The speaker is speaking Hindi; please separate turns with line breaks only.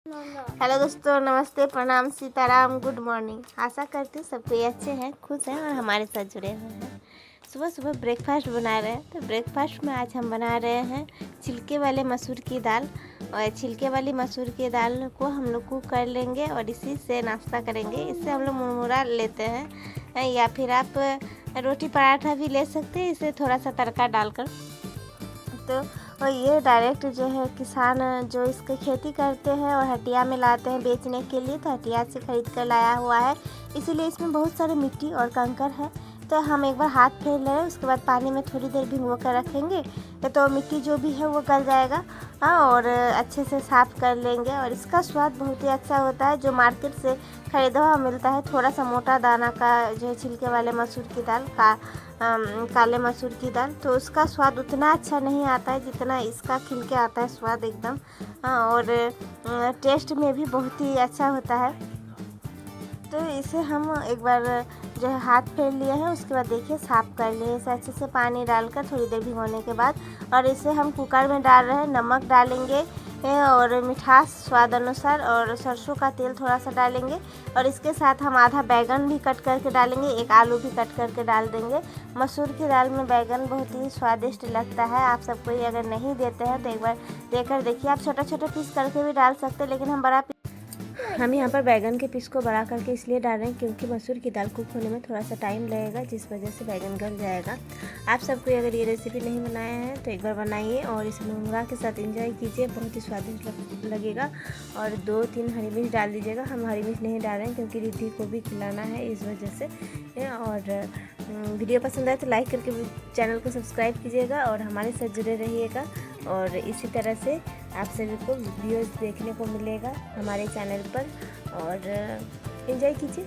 हेलो दोस्तों, नमस्ते, प्रणाम, सीताराम, गुड मॉर्निंग। आशा करती हूँ सब कोई अच्छे हैं, खुश हैं और हमारे साथ जुड़े हुए हैं। सुबह सुबह ब्रेकफास्ट बना रहे हैं, तो ब्रेकफास्ट में आज हम बना रहे हैं छिलके वाले मसूर की दाल। और छिलके वाली मसूर की दाल को हम लोग कुक कर लेंगे और इसी से नाश्ता करेंगे। इससे हम लोग मुरमुरा लेते हैं या फिर आप रोटी पराठा भी ले सकते हैं, इसे थोड़ा सा तड़का डालकर। तो और ये डायरेक्ट जो है किसान जो इसकी खेती करते हैं और हटिया में लाते हैं बेचने के लिए, तो हटिया से ख़रीद कर लाया हुआ है, इसीलिए इसमें बहुत सारे मिट्टी और कंकड़ है। तो हम एक बार हाथ फेर ले रहे हैं, उसके बाद पानी में थोड़ी देर भिगो कर रखेंगे, तो मिट्टी जो भी है वो गल जाएगा। और अच्छे से साफ़ कर लेंगे और इसका स्वाद बहुत ही अच्छा होता है। जो मार्केट से ख़रीदा हुआ मिलता है थोड़ा सा मोटा दाना का जो है छिलके वाले मसूर की दाल का, काले मसूर की दाल, तो उसका स्वाद उतना अच्छा नहीं आता है जितना इसका खिल के आता है स्वाद एकदम। और टेस्ट में भी बहुत ही अच्छा होता है। तो इसे हम एक बार जो है हाथ फेर लिए हैं, उसके बाद देखिए साफ़ कर लिए इसे अच्छे से पानी डालकर थोड़ी देर भिगोने के बाद। और इसे हम कुकर में डाल रहे हैं, नमक डालेंगे और मिठास स्वाद अनुसार, और सरसों का तेल थोड़ा सा डालेंगे। और इसके साथ हम आधा बैगन भी कट करके डालेंगे, एक आलू भी कट करके डाल देंगे। मसूर की दाल में बैगन बहुत ही स्वादिष्ट लगता है। आप सबको ये अगर नहीं देते हैं तो एक बार देकर देखिए। आप छोटा छोटा पीस करके भी डाल सकते हैं, लेकिन हम यहाँ पर बैगन के पीस को बड़ा करके इसलिए डाल रहे हैं क्योंकि मसूर की दाल कुक होने में थोड़ा सा टाइम लगेगा, जिस वजह से बैगन गल जाएगा। आप सबको अगर ये रेसिपी नहीं बनाया है तो एक बार बनाइए और इसे मुरमुरा के साथ एंजॉय कीजिए, बहुत ही स्वादिष्ट लगेगा। और 2-3 हरी मिर्च डाल दीजिएगा। हम हरी मिर्च नहीं डाल रहे हैं क्योंकि रिद्धि को भी खिलाना है, इस वजह से। और वीडियो पसंद आए तो लाइक करके चैनल को सब्सक्राइब कीजिएगा और हमारे साथ जुड़े रहिएगा। और इसी तरह से आप सभी को वीडियोस देखने को मिलेगा हमारे चैनल पर, और एंजॉय कीजिए।